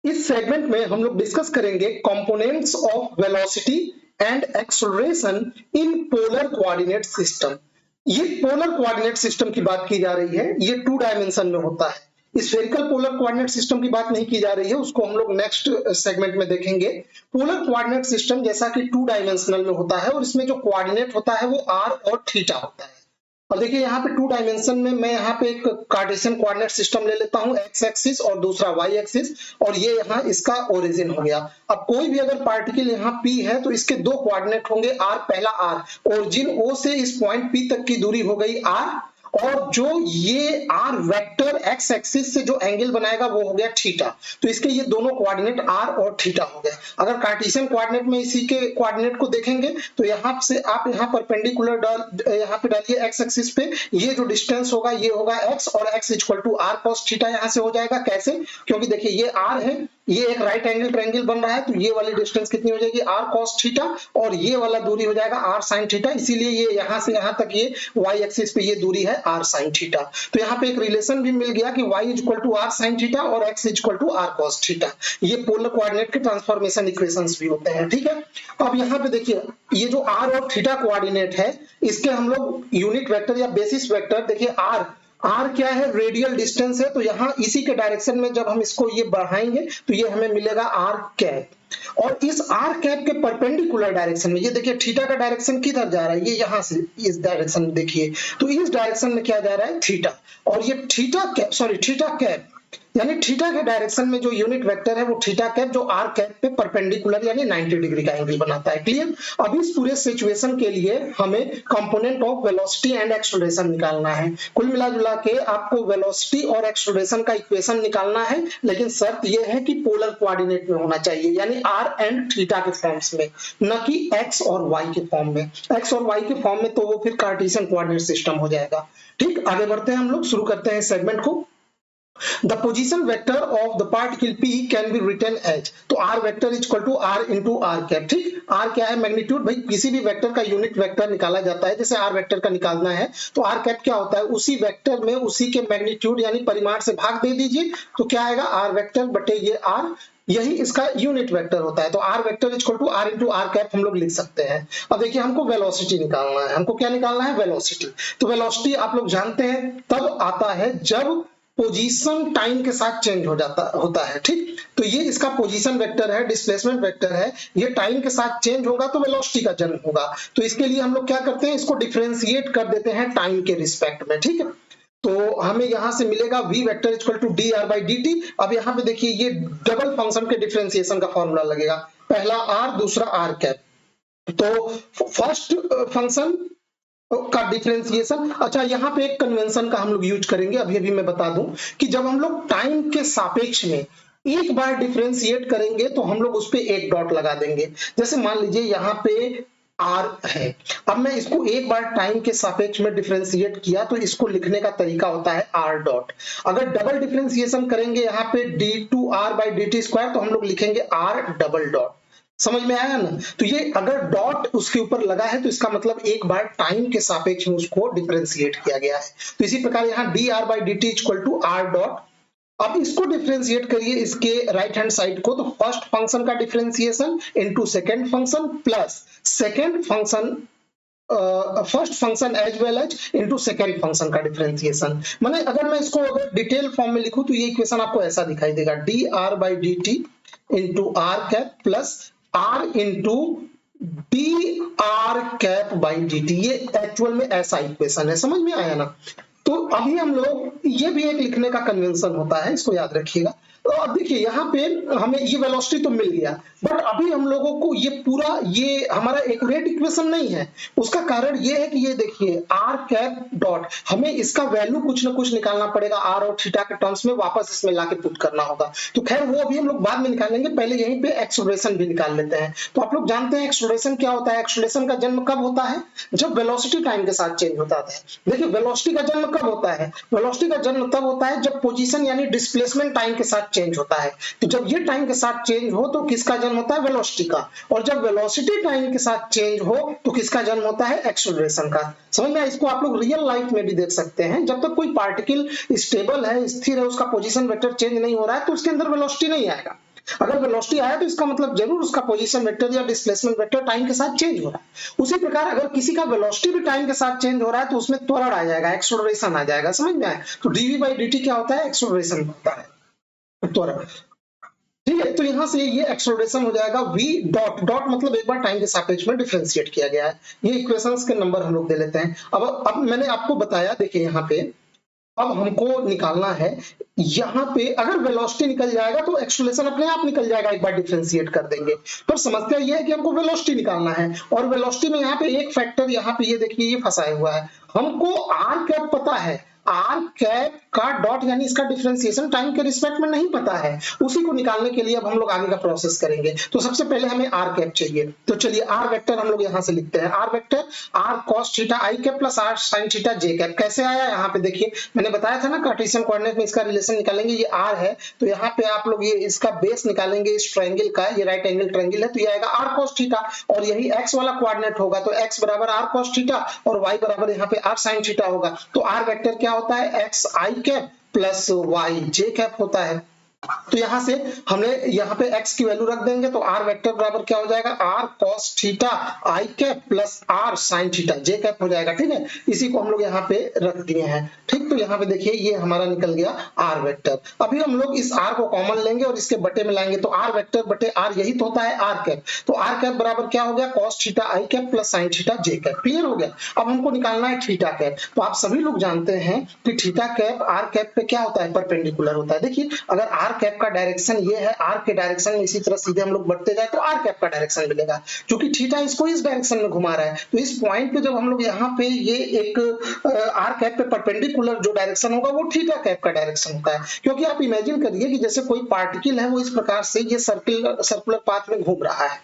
इस सेगमेंट में हम लोग डिस्कस करेंगे components of velocity and acceleration in polar coordinate system. ये पोलर कोऑर्डिनेट सिस्टम की बात की जा रही है, ये 2 डायमेंशन में होता है। स्फेरिकल पोलर कोऑर्डिनेट सिस्टम की बात नहीं की जा रही है, उसको हम लोग नेक्स्ट सेगमेंट में देखेंगे। पोलर कोऑर्डिनेट सिस्टम जैसा कि 2 डायमेंशनल में होता है और इसमें जो कोऑर्डिनेट होता है वो आर और थीटा होता है। और देखिए यहाँ पे 2 डायमेंशन में मैं यहाँ पे एक कार्टेशियन कोऑर्डिनेट सिस्टम ले लेता हूँ, एक्स एक्सिस और दूसरा वाई एक्सिस, और ये यहाँ इसका ओरिजिन हो गया। अब कोई भी अगर पार्टिकल यहाँ पी है तो इसके 2 कोऑर्डिनेट होंगे आर, पहला आर, ओरिजिन ओ से इस पॉइंट पी तक की दूरी हो गई आर, और जो ये आर वेक्टर एक्स एक्सिस से जो एंगल बनाएगा वो हो गया थीटा। तो इसके ये दोनों कोऑर्डिनेट आर और थीटा हो गए। अगर कार्टेशियन कोऑर्डिनेट में इसी के कोऑर्डिनेट को देखेंगे तो यहाँ से आप यहाँ परपेंडिकुलर यहाँ पे डालिए एक्स एक्सिस पे, ये जो डिस्टेंस होगा ये होगा एक्स, और x equal to r cos theta यहाँ से हो जाएगा। कैसे? क्योंकि देखिए ये आर है, ये एक राइट एंगल ट्रायंगल बन रहा है, तो ये वाली डिस्टेंस कितनी हो जाएगी आर कॉस थीटा, और ये वाला दूरी हो जाएगा आर साइन थीटा, इसीलिए ये यहाँ से यहाँ तक ये वाई एक्सिस पे ये दूरी है आर साइन थीटा। तो यहाँ पे एक रिलेशन भी मिल गया कि y equal to r sine theta और x equal to r cos theta. ये पोलर कोऑर्डिनेट के ट्रांसफॉर्मेशन इक्वेशंस भी होते हैं, ठीक है। अब यहाँ पे देखिए ये जो आर और थीटा कोऑर्डिनेट है, इसके हम लोग यूनिट वेक्टर या बेसिस वेक्टर, देखिए आर, आर क्या है? रेडियल डिस्टेंस है, तो यहाँ इसी के डायरेक्शन में जब हम इसको ये बढ़ाएंगे तो ये हमें मिलेगा आर कैप। और इस आर कैप के परपेंडिकुलर डायरेक्शन में ये देखिए थीटा का डायरेक्शन किधर जा रहा है, ये यहाँ से इस डायरेक्शन में देखिए, तो इस डायरेक्शन में क्या जा रहा है? थीटा। और ये theta cap, sorry theta cap, यानी थीटा के डायरेक्शन में जो यूनिट वेक्टर है वो थीटा कैप, जो आर कैप पे परपेंडिकुलर यानी 90 डिग्री का एंगल बनाता है। क्लियर? अब इस पूरे सिचुएशन के लिए हमें component of velocity and acceleration निकालना है। कुल मिला के आपको वेलोसिटी और एक्सेलरेशन का इक्वेशन निकालना है, लेकिन शर्त यह है कि पोलर कोऑर्डिनेट में होना चाहिए, यानी आर एंड थीटा के फॉर्म्स में, न कि एक्स और वाई के फॉर्म में। एक्स और वाई के फॉर्म में तो वो फिर कार्टेशियन कोऑर्डिनेट सिस्टम हो जाएगा। ठीक, आगे बढ़ते हैं, हम लोग शुरू करते हैं सेगमेंट को। The position vector of the particle P can be written as, तो R vector is equal to R into R cap। ठीक, R क्या है? मैग्नीट्यूड। भाई किसी भी वेक्टर का यूनिट वेक्टर निकाला जाता है, जैसे R वेक्टर का निकालना है तो R cap क्या होता है? उसी वेक्टर में उसी के मैग्नीट्यूड यानी परिमाण से भाग दे दीजिए, तो क्या आएगा? R वेक्टर बटे ये R, यही इसका यूनिट वेक्टर होता है। तो R vector equal to R into R cap हम लोग लिख सकते हैं। अब देखिए हमको वेलोसिटी निकालना है, हमको क्या निकालना है? वेलोसिटी। तो वेलोसिटी आप लोग जानते हैं तब आता है जब पोजीशन टाइम के साथ चेंज होता है। ठीक, तो ये इसका पोजीशन वेक्टर है, डिस्प्लेसमेंट वेक्टर है, ये टाइम के साथ चेंज होगा तो वेलोसिटी का जन्म होगा। तो इसके लिए हम लोग क्या करते हैं? इसको डिफरेंशिएट कर देते हैं टाइम के रिस्पेक्ट में। ठीक है, तो हमें यहां से मिलेगा v vector equal to d r by d t. अब यहाँ पे देखिए ये डबल फंक्शन के डिफरेंशिएशन का फॉर्मूला लगेगा, पहला r दूसरा r कैप। तो फर्स्ट फंक्शन का डिफरेंशिएशन, अच्छा यहाँ पे एक कन्वेंशन का हम लोग यूज करेंगे, अभी मैं बता दूं कि जब हम लोग टाइम के सापेक्ष में एक बार डिफरेंशिएट करेंगे तो हम लोग उस पे एक डॉट लगा देंगे। जैसे मान लीजिए यहाँ पे R है, अब मैं इसको एक बार टाइम के सापेक्ष में डिफरेंशिएट किया तो इसको लिखने का तरीका होता है R डॉट। अगर डबल डिफरेंशिएशन करेंगे यहाँ पे d2r by d t square तो हम लोग लिखेंगे R डबल डॉट। समझ में आया ना? तो ये अगर डॉट उसके ऊपर लगा है तो इसका मतलब एक बार टाइम के सापेक्ष में उसको डिफरेंशिएट किया गया है। तो इसी प्रकार यहाँ d r by d t equal to r dot. अब इसको डिफरेंशिएट करिए इसके राइट हैंड साइड को, तो फर्स्ट फंक्शन का differentiation into second function plus second function first function as well as into second function का डिफरेंशिएशन। माने अगर मैं इसको अगर डिटेल फॉर्म में लिखूं तो ये इक्वेशन आपको ऐसा दिखाई देगा, d r by d t into r cap plus R into d r cap by d t. ये एक्चुअल में ऐसा इक्वेशन है, समझ में आया ना? तो अभी हम लोग ये भी एक लिखने का कन्वेंशन होता है, इसको याद रखिएगा। तो अब देखिए यहाँ पे हमें ये वेलोसिटी तो मिल गया, बट अभी हम लोगों को ये पूरा ये हमारा एक्यूरेट इक्वेशन नहीं है। उसका कारण ये है कि ये देखिए आर कैप डॉट, हमें इसका वैल्यू कुछ ना कुछ निकालना पड़ेगा, आर और थीटा के टर्म्स में वापस इसमें लाके पुट करना होगा। तो खैर वो अभी हम लोग बाद में निकालेंगे, पहले यहीं पे एक्सेलरेशन भी निकाल लेते हैं। तो आप लोग जानते हैं एक्सेलरेशन क्या होता है? एक्सेलरेशन का जन्म कब होता है? जब वेलोसिटी टाइम के साथ चेंज होता है। देखिए वेलोसिटी का जन्म कब होता है? वेलोसिटी का जन्म तब होता है जब पोजीशन यानी डिस्प्लेसमेंट टाइम के साथ चेंज होता है। तो जब ये टाइम के साथ चेंज हो तो किसका जन्म होता है? वेलोसिटी का। और जब वेलोसिटी टाइम के साथ चेंज हो तो किसका जन्म होता है? एक्सेलरेशन का। समझ में? इसको आप लोग रियल लाइफ में भी देख सकते हैं, जब तक कोई पार्टिकल स्टेबल है, स्थिर है, उसका पोजीशन वेक्टर चेंज नहीं हो रहा है तो उसके अंदर वेलोसिटी नहीं आएगा। अगर वेलोसिटी आया तो इसका मतलब जरूर उसका पोजीशन वेक्टर या डिस्प्लेसमेंट वेक्टर टाइम के साथ चेंज हो रहा है। उसी प्रकार अगर किसी का वेलोसिटी भी टाइम के साथ चेंज हो रहा है तो उसमें त्वरण आ जाएगा, एक्सेलरेशन आ जाएगा, समझ में आया? तो dv/dt क्या होता है? एक्सेलरेशन होता है, त्वरण। ठीक है, तो यहां से ये एक्सेलरेशन हो जाएगा v डॉट डॉट, मतलब एक बार टाइम के सापेक्ष में डिफरेंशिएट किया गया है। ये इक्वेशंस के नंबर हम लोग दे लेते हैं। अब मैंने आपको बताया, देखिए यहाँ पे अब हमको निकालना है, यहाँ पे अगर वेलोसिटी निकल जाएगा तो एक्सेलरेशन अपने आप निकल जाएगा, एक बार डिफरेंशिएट कर देंगे। पर समस्या ये है कि हमको वेलोसिटी निकालना है, और वेलोसिटी में यहाँ पे एक फैक्टर, यहाँ पे ये देखिए ये फंसाया हुआ है। हमको आर कैप पता है, आर कैप का डॉट यानी इसका डिफरेंशिएशन टाइम के रिस्पेक्ट में नहीं पता है। उसी को निकालने के लिए अब हम लोग आगे का प्रोसेस करेंगे। तो सबसे पहले हमें आर कैप चाहिए, तो चलिए आर वेक्टर हम लोग यहाँ से लिखते हैं। R vector r cos theta i cap plus r sine theta j cap. कैसे आया? यहाँ पे देखिए मैंने बताया था ना, कार्टेशियन कोऑर्डिनेट में इसका रिलेशन निकालेंगे। ये आर है तो यहाँ पे आप लोग ये इसका बेस निकालेंगे इस ट्रायंगल का, ये राइट एंगल ट्रायंगल है, तो ये आएगा आर कॉस थीटा, और यही एक्स वाला कोऑर्डिनेट होगा तो एक्स बराबर आर कॉस थीटा और वाई बराबर यहाँ पे आर साइन थीटा होगा। तो आर वेक्टर क्या होता है? एक्स आई कैप प्लस वाई जे कैप होता है। तो यहां से हमने यहाँ पे x की वैल्यू रख देंगे तो r वेक्टर बराबर क्या हो जाएगा? r cos theta i cap plus r sin theta j cap हो जाएगा। ठीक है, इसी को हम लोग यहाँ पे रख दिए हैं। ठीक, तो यहाँ पे देखिए ये हमारा निकल गया r वेक्टर। अभी हम लोग इस r को कॉमन लेंगे और इसके बटे में लाएंगे तो r वेक्टर बटे r यही तो होता है r कैप। तो r कैप बराबर क्या हो गया? cos theta i cap plus sin theta j cap. Clear हो गया? अब हमको निकालना है थीटा कैप। तो आप सभी लोग जानते हैं कि थीटा कैप r कैप पे क्या होता है? परपेंडिकुलर होता है। देखिए अगर r कैप का डायरेक्शन ये है, r के डायरेक्शन में इसी तरह सीधे हम लोग बढ़ते जाए तो r कैप का डायरेक्शन मिलेगा, क्योंकि थीटा इसको इस डायरेक्शन में घुमा रहा है। तो इस पॉइंट पे जब हम लोग यहाँ पे ये एक r कैप पे परपेंडिकुलर जो डायरेक्शन होगा वो थीटा कैप का डायरेक्शन होता है। क्योंकि आप इमेजिन करिए कि जैसे कोई पार्टिकल है वो इस प्रकार से ये सर्कुलर पाथ में घूम रहा है,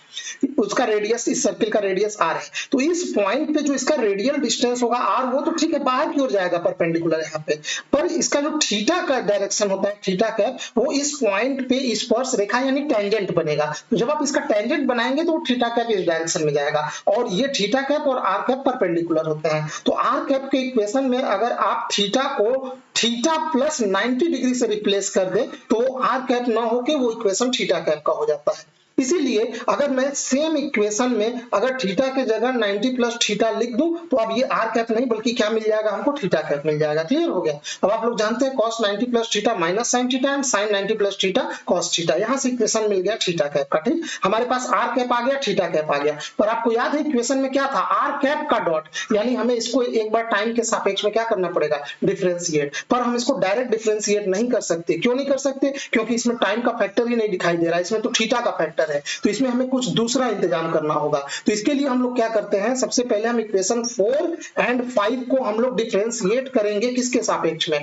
उसका रेडियस, इस सर्किल का रेडियस r है, तो इस पॉइंट पे जो इसका रेडियल डिस्टेंस होगा r, वो तो ठीक है बाहर की ओर जाएगा परपेंडिकुलर यहाँ पे, पर इसका जो थीटा का डायरेक्शन होता है थीटा कैप, वो इस पॉइंट पे स्पर्श रेखा यानी टेंजेंट बनेगा। तो जब आप इसका टेंजेंट बनाएंगे तो थीटा कैप इस डायरेक्शन में जाएगा, और ये थीटा कैप और r कैप परपेंडिकुलर होते हैं। तो r कैप के इक्वेशन में अगर आप थीटा को थीटा प्लस 90 डिग्री से रिप्लेस कर दे तो r कैप ना होके वो इक्वेशन थीटा कैप का हो जाता है। इसीलिए अगर मैं सेम इक्वेशन में अगर थीटा के जगह 90 प्लस थीटा लिख दूं तो अब ये आर कैप नहीं बल्कि क्या मिल जाएगा? हमको थीटा कैप मिल जाएगा। क्लियर हो गया? अब आप लोग जानते हैं cos 90 plus theta minus sine theta and sine 90 plus theta cos theta. यहां से इक्वेशन मिल गया थीटा कैप का। ठीक, हमारे पास आर कैप आ गया, थीटा कैप आ गया, पर आपको याद है इक्वेशन में क्या था? आर कैप का डॉट, यानी हमें इसको एक बार टाइम के सापेक्ष में क्या करना पड़ेगा? डिफरेंशिएट। पर हम इसको डायरेक्ट डिफरेंशिएट नहीं कर सकते। क्यों नहीं कर सकते? क्योंकि इसमें टाइम का फैक्टर ही नहीं दिखाई दे रहा है, इसमें तो थीटा का फैक्टर है, तो इसमें हमें कुछ दूसरा इंतजाम करना होगा। तो इसके लिए हम लोग क्या करते हैं? सबसे पहले हम इक्वेशन 4 एंड 5 को हम लोग डिफरेंशिएट करेंगे किसके सापेक्ष में?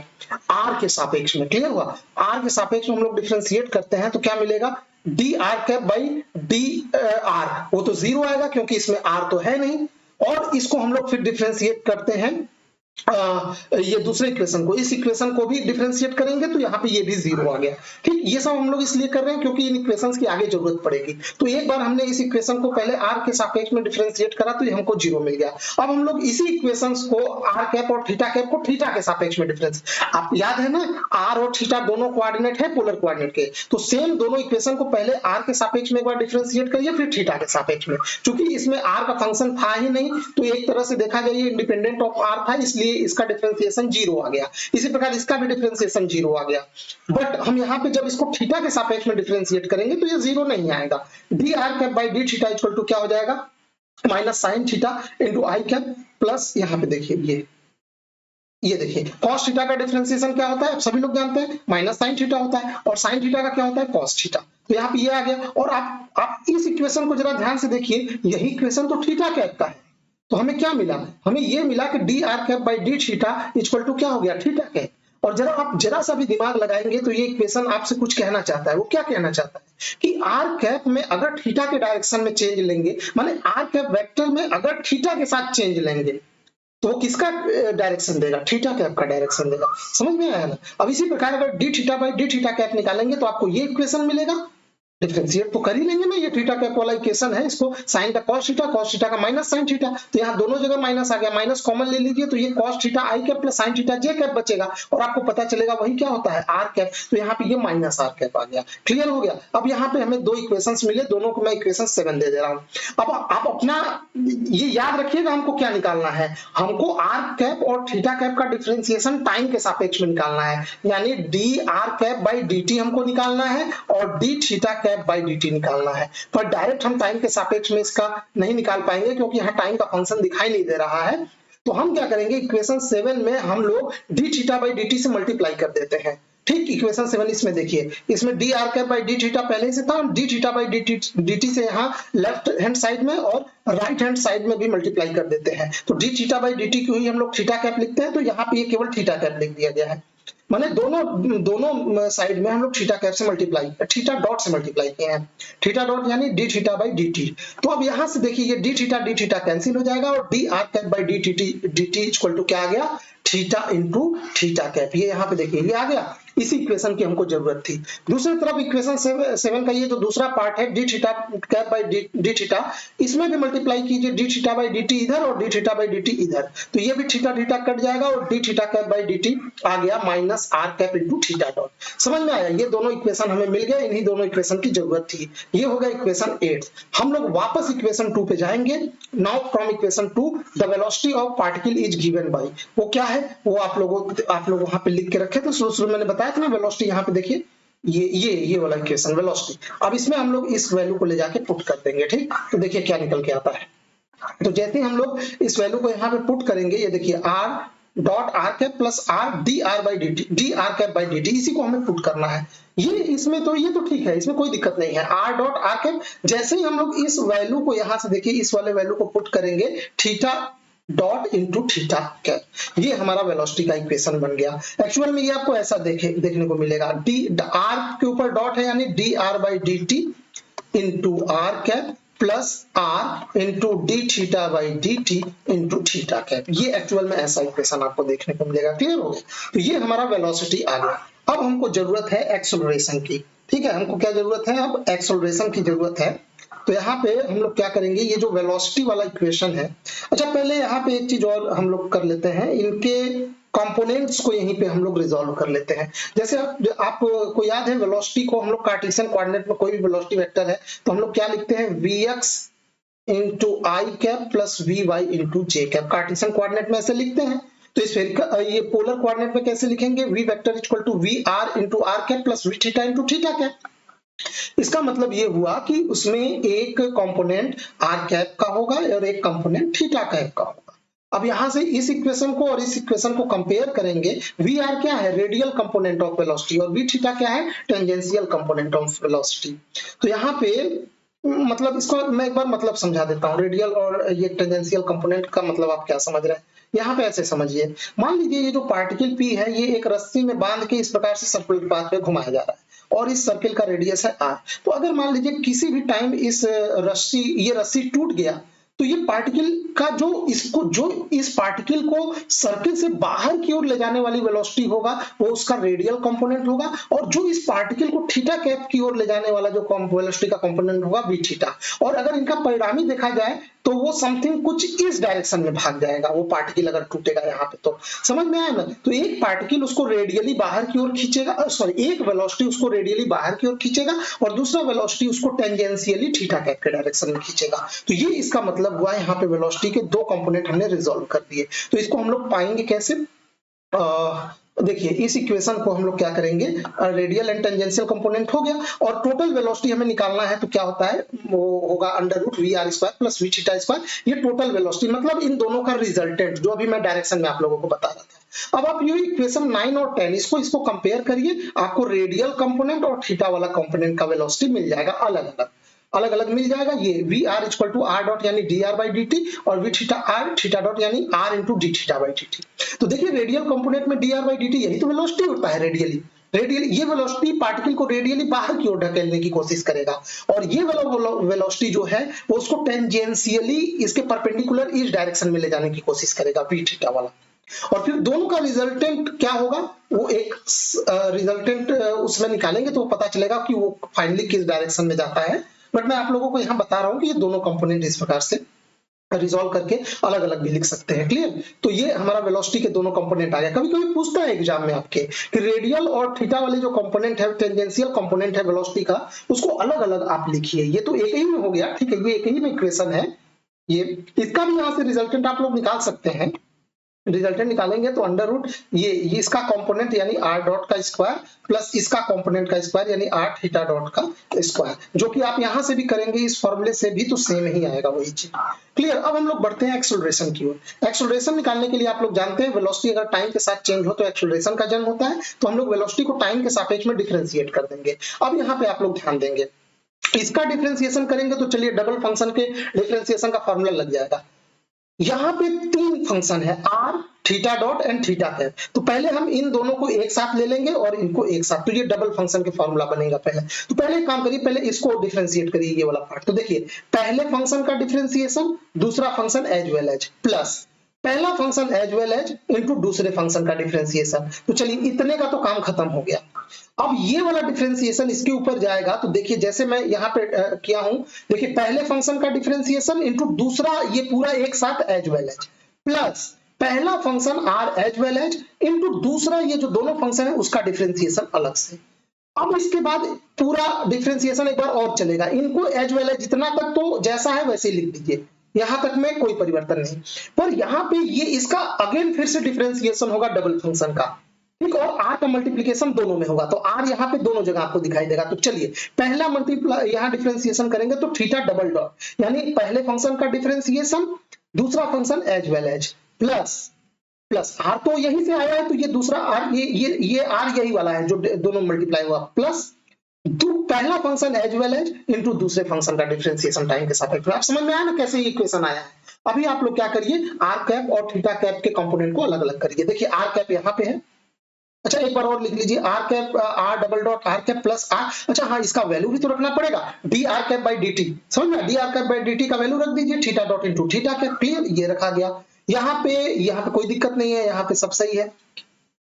r के सापेक्ष में। क्लियर हुआ? r के सापेक्ष में हम लोग डिफरेंशिएट करते हैं तो क्या मिलेगा? dr कैप बाई dr, वो तो जीरो आएगा क्योंकि इसमें r तो है नहीं, और इसको हम लोग फिर डिफरेंशिएट करते हैं ये दूसरे इक्वेशन को, इस इक्वेशन को भी डिफरेंशिएट करेंगे तो यहाँ पे ये भी जीरो आ गया। ठीक, ये सब हम लोग इसलिए कर रहे हैं क्योंकि इन इक्वेशंस की आगे जरूरत पड़ेगी। तो एक बार हमने इस इक्वेशन को पहले r के सापेक्ष में डिफरेंशिएट करा तो ये हमको जीरो मिल गया। अब हम लोग इसी इक्वेशंस को r कैप और थीटा कैप को थीटा के सापेक्ष में डिफरेंस, आप याद है ना r और थीटा दोनों कोऑर्डिनेट है पोलर कोऑर्डिनेट के, तो सेम दोनों इक्वेशन को पहले r के सापेक्ष में एक बार डिफरेंशिएट करिए फिर थीटा के सापेक्ष में। क्योंकि इसमें r का फंक्शन था ही नहीं तो एक तरह से देखा जाए इंडिपेंडेंट ऑफ r था, इसलिए इसका डिफरेंशिएशन जीरो आ गया। इसी प्रकार इसका भी डिफरेंशिएशन जीरो आ गया। बट हम यहाँ पे जब इसको थीटा के सापेक्ष में डिफरेंशिएट करेंगे तो ये जीरो नहीं आएगा। D r cap by d theta equal to क्या हो जाएगा? Minus sine theta into i cap plus, यहाँ पे देखिए ये देखिए cos थीटा का डिफरेंशिएशन क्या होता है? आप सभी लोग जानते हैं माइनस साइन थीटा होता है, और साइन थीटा का क्या होता है? cos theta. तो यहाँ पे ये आ गया, और आप इस इक्वेशन को जरा ध्यान से देखिए, यही इक्वेशन तो थीटा कैप का है। तो हमें क्या मिला? हमें ये मिला कि d r cap by d theta equal to क्या हो गया? Theta cap. और आप जरा सा भी दिमाग लगाएंगे तो ये इक्वेशन आपसे कुछ कहना चाहता है। वो क्या कहना चाहता है कि आर कैप में अगर थीटा के डायरेक्शन में चेंज लेंगे, माने आर कैप वेक्टर में अगर थीटा के साथ चेंज लेंगे तो वो किसका डायरेक्शन देगा? थीटा कैप का डायरेक्शन देगा। समझ में आया ना? अब इसी प्रकार अगर D theta by d theta cap निकालेंगे तो आपको ये इक्वेशन मिलेगा, डिफरेंशिएट तो कर ही लेंगे ना, ये थीटा कैप वाला इक्वेशन है, इसको साइन का कॉस थीटा का माइनस साइन थीटा, तो यहाँ दोनों जगह माइनस आ गया, माइनस कॉमन ले लीजिए तो ये cos theta i cap plus sign theta j cap बचेगा, और आपको पता चलेगा वही क्या होता है आर कैप, तो यहाँ पे ये माइनस आर कैप आ गया। क्लियर हो गया। अब यहाँ पे हमें दो इक्वेशन मिले, दोनों को मैं इक्वेशन 7 दे दे रहा हूँ। अब आप अपना ये याद रखिएगा, हमको क्या निकालना है, हमको आर कैप और थीटा कैप का डिफरेंशिएशन टाइम के सापेक्ष में निकालना है, यानी d r cap by d T हमको निकालना है और d theta cap by d T निकालना है। पर डायरेक्ट हम टाइम के सापेक्ष में इसका नहीं निकाल पाएंगे क्योंकि यहाँ टाइम का फंक्शन दिखाई नहीं दे रहा है। तो हम क्या करेंगे, इक्वेशन 7 में हम लोग D theta by d T से मल्टीप्लाई कर देते हैं। ठीक, इक्वेशन 7 इसमें देखिए, इसमें D r cap by d theta पहले ही से था, D theta by d T से यहाँ लेफ्ट हैंड साइड में और राइट हैंड साइड में भी मल्टीप्लाई कर देते हैं। तो D theta by d T को ही हम लोग थीटा कैप लिखते हैं, तो यहाँ पे ये केवल थीटा कैप लिख दिया गया है, माने दोनों साइड में हम लोग थीटा कैप से मल्टीप्लाई, थीटा डॉट से मल्टीप्लाई किए हैं, थीटा डॉट यानी D theta by d t. तो अब यहां से देखिए ये डी थीटा कैंसिल हो जाएगा और d r cap by d t equal to क्या आ गया, थीटा इंटू थीटा कैप। ये यहाँ पे देखिए ये आ गया, इसी इक्वेशन की हमको जरूरत थी। दूसरी तरफ इक्वेशन 7 का ये जो दूसरा पार्ट है d theta cap by d theta, इसमें भी मल्टीप्लाई कीजिए d theta by d t इधर और d theta by d t इधर, तो ये भी थीटा थीटा कट जाएगा और d theta cap by d t आ गया minus r cap into theta dot. समझ में आया, ये दोनों इक्वेशन हमें मिल गए, इन्हीं दोनों इक्वेशन की जरूरत थी। ये हो गया इक्वेशन 8। हम लोग वापस इक्वेशन 2 पे जाएंगे। Now from equation 2 the velocity of particle is given by, वो क्या है वो आप लोग वहां पे लिख के रखे थे, शुरू मैंने बताया था ना वेलोसिटी, यहाँ पे देखिए ये वाला इक्वेशन वेलोसिटी। अब इसमें हम लोग इस वैल्यू को ले जाके पुट कर देंगे। ठीक, तो देखिए क्या निकल के आता है। तो जैसे ही हम लोग इस वैल्यू को यहाँ पे पुट करेंगे, ये देखिए R dot r cap plus R D r by d t, D r cap by d T, इसी को हमें पुट करना है। ये इसमें तो ये तो ठीक है, इसमें कोई दिक्कत नहीं है। आर डॉट आर कैप, जैसे ही हम लोग इस वैल्यू को यहाँ से देखिए इस वाले वैल्यू को पुट करेंगे, theta dot into theta cap, ये हमारा वेलोसिटी का इक्वेशन बन गया। एक्चुअल में ये आपको ऐसा देखने को मिलेगा, डी आर के ऊपर डॉट है यानी d r by d t into r cap plus r into d theta by d t into theta cap. ये एक्चुअल में ऐसा इक्वेशन आपको देखने को मिलेगा। क्लियर हो गया, तो ये हमारा वेलोसिटी आ गया। अब हमको जरूरत है एक्सेलरेशन की। ठीक है, हमको क्या जरूरत है, अब एक्सेलरेशन की जरूरत है। तो यहाँ पे हम लोग क्या करेंगे, ये जो वेलोसिटी वाला इक्वेशन है, अच्छा पहले यहाँ पे एक चीज और हम लोग कर लेते हैं, इनके कंपोनेंट्स को यहीं पे हम लोग रिजॉल्व कर लेते हैं। जैसे आपको याद है वेलोसिटी को हम लोग कार्टेशियन कोऑर्डिनेट में कोई भी वेलोसिटी वेक्टर है तो हम लोग क्या लिखते हैं, vx into i cap plus vy into J cap, Cartesian coordinate में ऐसे लिखते हैं। तो इस ये पोलर कोऑर्डिनेट में कैसे लिखेंगे, v vector equal to vr into r cap plus v theta into theta cap. इसका मतलब ये हुआ कि उसमें एक कंपोनेंट आर कैप का होगा और एक कंपोनेंट थीटा कैप का होगा। अब यहां से इस इक्वेशन को और इस इक्वेशन को कंपेयर करेंगे, वी आर क्या है, रेडियल कंपोनेंट ऑफ वेलोसिटी, और वी थीटा क्या है, टेंजेंशियल कंपोनेंट ऑफ वेलोसिटी। तो यहाँ पे मतलब इसको मैं एक बार मतलब समझा देता हूँ, रेडियल और ये टेंजेंशियल कंपोनेंट का मतलब आप क्या समझ रहे हैं। यहाँ पे ऐसे समझिए, मान लीजिए ये जो पार्टिकल पी है ये एक रस्सी में बांध के इस प्रकार से सर्कुलर पाथ में घुमाया जा रहा है और इस सर्किल का रेडियस है r। तो अगर मान लीजिए किसी भी टाइम इस रस्सी टूट गया तो ये पार्टिकल का जो इस पार्टिकल को सर्किल से बाहर की ओर ले जाने वाली वेलोसिटी होगा वो उसका रेडियल कंपोनेंट होगा, और जो इस पार्टिकल को थीटा कैप की ओर ले जाने वाला जो वेलोसिटी का कंपोनेंट होगा वी थीटा। और अगर इनका परिणामी देखा जाए तो वो समथिंग कुछ इस डायरेक्शन में भाग जाएगा, वो पार्टिकल अगर टूटेगा यहाँ पे। तो समझ में आया ना, तो एक पार्टिकल उसको रेडियली बाहर की ओर खींचेगा, सॉरी एक वेलोसिटी उसको रेडियली बाहर की ओर खींचेगा और दूसरा वेलोसिटी उसको टेंजेंशियली थीटा कैप के डायरेक्शन में खींचेगा। तो ये इसका मतलब हुआ, यहाँ पे वेलोसिटी के दो कंपोनेंट हमने रिजॉल्व कर दिए। तो इसको हम लोग पाएंगे कैसे, देखिए इस इक्वेशन को हम लोग क्या करेंगे, रेडियल एंड टेंजेंशियल कंपोनेंट हो गया और टोटल वेलोसिटी हमें निकालना है। तो क्या होता है, वो होगा under root v r square plus v theta square. ये टोटल वेलोसिटी मतलब इन दोनों का रिजल्टेंट जो अभी मैं डायरेक्शन में आप लोगों को बता रहा था। अब आप ये इक्वेशन 9 और 10 इसको कंपेयर करिए, आपको रेडियल कंपोनेंट और थीटा वाला कंपोनेंट का वेलोसिटी मिल जाएगा, अलग अलग मिल जाएगा। ये v r equal to r dot यानी d r by d t और v theta r theta dot यानी r into d theta by d t. तो देखिए रेडियल कंपोनेंट में d r by d t यही तो वेलोसिटी होता है रेडियली। ये वेलोसिटी पार्टिकल को रेडियली बाहर की ओर ढकेलने की कोशिश करेगा और ये वेलोसिटी जो है वो उसको टेंजेंशियली इसके परपेंडिकुलर इस डायरेक्शन में ले जाने की कोशिश करेगा वी थीटा वाला। और फिर दोनों का रिजल्टेंट क्या होगा, वो एक रिजल्टेंट उसमें निकालेंगे तो पता चलेगा कि वो फाइनली किस डायरेक्शन में जाता है। बट मैं आप लोगों को यहाँ बता रहा हूँ कि ये दोनों कंपोनेंट इस प्रकार से रिजॉल्व करके अलग अलग भी लिख सकते हैं। क्लियर? तो ये हमारा वेलोसिटी के दोनों कंपोनेंट आ गया। कभी कभी पूछता है एग्जाम में आपके कि रेडियल और थीटा वाले जो कंपोनेंट है, टेंजेंशियल कंपोनेंट है वेलोसिटी का, उसको अलग अलग आप लिखिए। ये तो एक ही में हो गया, ठीक है, ये एक ही में इक्वेशन है। ये इसका भी यहाँ से रिजल्टेंट आप लोग निकाल सकते हैं। रिजल्टेंट निकालेंगे तो अंडर रूट ये इसका कंपोनेंट यानी आर डॉट का स्क्वायर प्लस इसका कंपोनेंट का स्क्वायर यानी आर थीटा डॉट का स्क्वायर, जो कि आप यहां से भी करेंगे इस फॉर्मूले से भी तो सेम ही आएगा वही चीज। क्लियर? अब हम लोग बढ़ते हैं एक्सेलरेशन की ओर। एक्सेलरेशन निकालने के लिए आप लोग जानते हैं वेलोसिटी अगर टाइम के साथ चेंज हो तो एक्सेलरेशन का जन्म होता है, तो हम लोग वेलोसिटी को टाइम के सापेक्ष में डिफरेंशिएट कर देंगे। अब यहाँ पे आप लोग ध्यान देंगे, इसका डिफरेंशिएशन करेंगे तो चलिए डबल फंक्शन के डिफरेंशिएशन का फॉर्मूला लग जाएगा। यहाँ पे तीन फंक्शन है r theta dot and theta cap, तो पहले हम इन दोनों को एक साथ ले लेंगे और इनको एक साथ, तो ये डबल फंक्शन के फॉर्मूला बनेगा पहले। तो पहले एक काम करिए, पहले इसको डिफरेंशिएट करिए ये वाला पार्ट। तो देखिए पहले फंक्शन का डिफरेंशिएशन, दूसरा function as well as, plus पहला function as well as into दूसरे फंक्शन का डिफरेंशिएशन। तो चलिए इतने का तो काम खत्म हो गया। अब ये वाला डिफरेंशिएशन इसके ऊपर जाएगा, तो देखिए जैसे मैं यहाँ पे किया हूं, देखिए पहले फंक्शन का डिफरेंशिएशन इनटू दूसरा, ये पूरा एक साथ एज वेल एज, प्लस पहला function r as well as into दूसरा ये जो दोनों फंक्शन है उसका डिफरेंशिएशन अलग से। अब इसके बाद पूरा डिफरेंशिएशन एक बार और चलेगा, इनको एज वेल एज जितना तक तो जैसा है वैसे ही लिख दीजिए, यहां तक में कोई परिवर्तन नहीं। पर यहाँ पे ये इसका अगेन फिर से डिफरेंशिएशन होगा डबल फंक्शन का, ठीक, और आर का मल्टीप्लीकेशन दोनों में होगा, तो आर यहाँ पे दोनों जगह आपको दिखाई देगा। तो चलिए पहला मल्टीप्लाई यहाँ डिफरेंशिएशन करेंगे तो थीटा डबल डॉट यानी पहले फंक्शन का डिफरेंशिएशन, दूसरा function as well as, plus plus r तो यहीं से आया है तो ये दूसरा आर, ये आर यही वाला है जो दोनों मल्टीप्लाई हुआ, प्लस पहला function as well as into दूसरे फंक्शन का डिफरेंशिएशन टाइम के सापेक्ष में। आप समझ में आया ना कैसे ये इक्वेशन आया है? अभी आप लोग क्या करिए, आर कैप और थीटा कैप के कंपोनेंट को अलग अलग करिए। देखिए आर कैप यहाँ पे है, अच्छा एक बार और लिख लीजिए r cap r double dot r cap plus r, अच्छा हाँ इसका वैल्यू भी तो रखना पड़ेगा, d r cap by d t, समझ में? D r cap by d t का वैल्यू रख दीजिए, theta dot into theta cap. Clear? ये रखा गया। यहाँ पे कोई दिक्कत नहीं है, यहाँ पे सब सही है।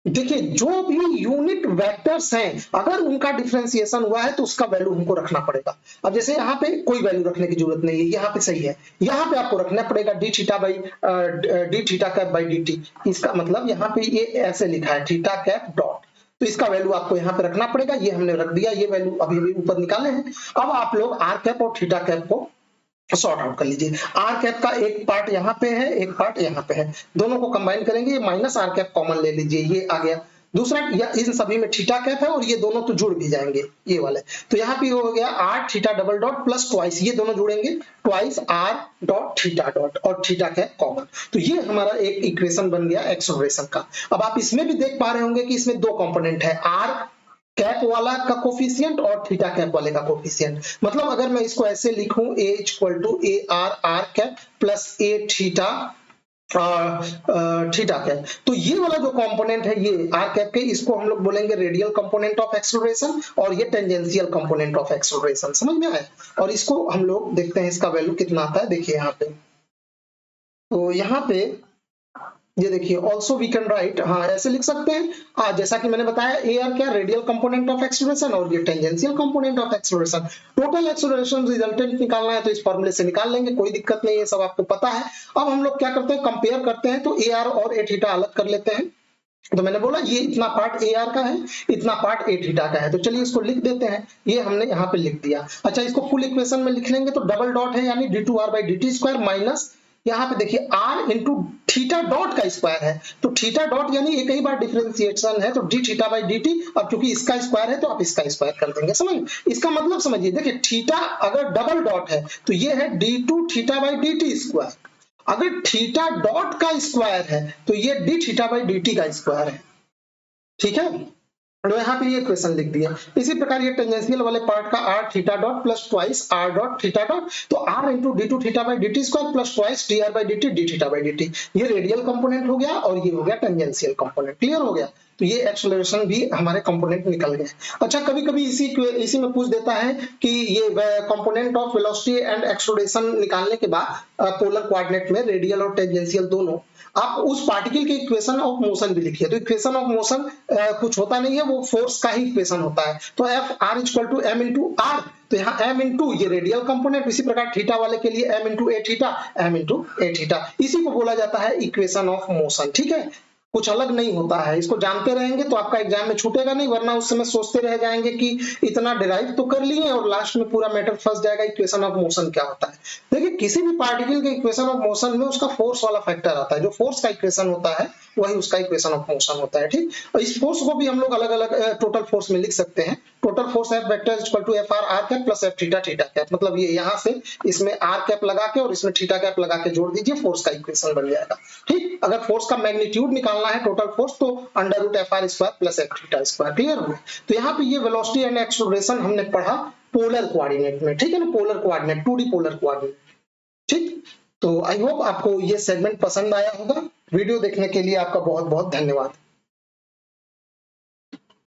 देखिए जो भी यूनिट वेक्टर्स हैं अगर उनका डिफरेंशिएशन हुआ है तो उसका वैल्यू हमको रखना पड़ेगा। अब जैसे यहाँ पे कोई वैल्यू रखने की जरूरत नहीं है, यहाँ पे सही है, यहाँ पे आपको रखना पड़ेगा D theta by d theta cap by d T. इसका मतलब यहाँ पे ये ऐसे लिखा है थीटा कैप डॉट, तो इसका वैल्यू आपको यहाँ पे रखना पड़ेगा, ये हमने रख दिया, ये वैल्यू अभी अभी ऊपर निकाले हैं। अब आप लोग आर कैप और थीटा कैप को सॉर्ट आउट कर लीजिए। आर कैप का एक पार्ट यहाँ पे है, एक पार्ट यहाँ पे है, दोनों को कंबाइन करेंगे, ये माइनस आर कैप कॉमन ले लीजिए, ये आ गया। दूसरा इन सभी में थीटा कैप है और ये दोनों तो जुड़ भी जाएंगे ये वाले, तो यहाँ पे हो गया r theta double dot plus twice, ये दोनों जुड़ेंगे twice r dot theta dot और थीटा कैप कॉमन। तो ये हमारा एक इक्वेशन बन गया एक्सेलरेशन का। अब आप इसमें भी देख पा रहे होंगे कि इसमें दो कंपोनेंट है, आर कैप वाला का कोफिशिएंट और थीटा कैप वाले का कोफिशिएंट। मतलब अगर मैं इसको ऐसे लिखूं a equal to a r cap plus a theta theta cap, तो ये वाला जो कंपोनेंट है ये आर कैप के, इसको हम लोग बोलेंगे रेडियल कंपोनेंट ऑफ एक्सेलरेशन और ये टेंजेंशियल कंपोनेंट ऑफ एक्सेलरेशन। समझ में आया? और इसको हम लोग देखते हैं इसका वैल्यू कितना आता है। देखिए यहाँ पे, तो यहाँ पे ये देखिए ऑल्सो वी कैन राइट, हाँ ऐसे लिख सकते हैं, जैसा कि मैंने बताया ए आर क्या रेडियल कंपोनेंट ऑफ एक्सेलरेशन और ये tangential component of acceleration. Total acceleration resultant निकालना है तो इस फॉर्मूले से निकाल लेंगे, कोई दिक्कत नहीं है, सब आपको पता है। अब हम लोग क्या करते हैं, कंपेयर करते हैं, तो ए आर और ए थीटा अलग कर लेते हैं। तो मैंने बोला ये इतना पार्ट ए आर का है, इतना पार्ट ए थीटा का है, तो चलिए इसको लिख देते हैं, ये हमने यहाँ पे लिख दिया। अच्छा इसको फुल इक्वेशन में लिख लेंगे तो डबल डॉट है यानी d two r by d t square minus यहाँ पे देखिए r इंटू थीटा डॉट का स्क्वायर है, तो थीटा डॉट यानी एक ही बार डिफरेंशिएशन है, तो D theta by d t. अब क्योंकि इसका स्क्वायर है तो आप इसका स्क्वायर कर देंगे। समझ इसका मतलब समझिए, देखिए थीटा अगर डबल डॉट है तो ये है d two theta by d t square, अगर थीटा डॉट का स्क्वायर है तो ये d theta by d t का स्क्वायर है। ठीक है, तो यहाँ पे ये इक्वेशन लिख दिया। इसी प्रकार ये टेंजेंशियल वाले पार्ट का r theta dot plus twice r dot theta dot, तो r into d two theta by d t square plus twice d r by d t d theta by d t, ये radial component हो गया और ये हो गया tangential component. Clear हो गया? तो ये एक्सेलरेशन भी हमारे कंपोनेंट निकल गए। अच्छा, कभी कभी इसी में पूछ देता है कि ये component of velocity and acceleration निकालने के बाद पोलर कोऑर्डिनेट में रेडियल और टेंजेंशियल दोनों आप उस पार्टिकल के इक्वेशन ऑफ मोशन भी लिखिए। तो इक्वेशन ऑफ मोशन कुछ होता नहीं है, वो फोर्स का ही इक्वेशन होता है। तो f r equal to m into r, तो यहाँ m इंटू ये रेडियल कंपोनेंट, इसी प्रकार थीटा वाले के लिए m into a theta, m into a theta, इसी को बोला जाता है इक्वेशन ऑफ मोशन। ठीक है, कुछ अलग नहीं होता है। इसको जानते रहेंगे तो आपका एग्जाम में छूटेगा नहीं, वरना उस समय सोचते रह जाएंगे कि इतना डिराइव तो कर लिए और लास्ट में पूरा मैटर फंस जाएगा इक्वेशन ऑफ मोशन क्या होता है। देखिए, किसी भी पार्टिकल के इक्वेशन ऑफ मोशन में उसका फोर्स वाला फैक्टर आता है, जो फोर्स का इक्वेशन होता है वही उसका इक्वेशन ऑफ मोशन होता है। ठीक, और इस फोर्स को भी हम लोग अलग अलग टोटल फोर्स में लिख सकते हैं। Total force f vector equal to f r r cap plus f theta theta cap, मतलब ये यहाँ से इसमें आर कैप लगा के और इसमें थीटा कैप लगा के जोड़ दीजिए, फोर्स का इक्वेशन बन जाएगा। ठीक, अगर फोर्स का मैग्नीट्यूड निकालना है टोटल फोर्स तो under root f r square plus f theta square. Clear हो गया? तो यहाँ पे ये वेलोसिटी एंड एक्सेलरेशन हमने पढ़ा पोलर कोऑर्डिनेट में। ठीक है ना, polar coordinate, 2D polar coordinate. ठीक, तो आई होप आपको ये सेगमेंट पसंद आया होगा। वीडियो देखने के लिए आपका बहुत बहुत धन्यवाद।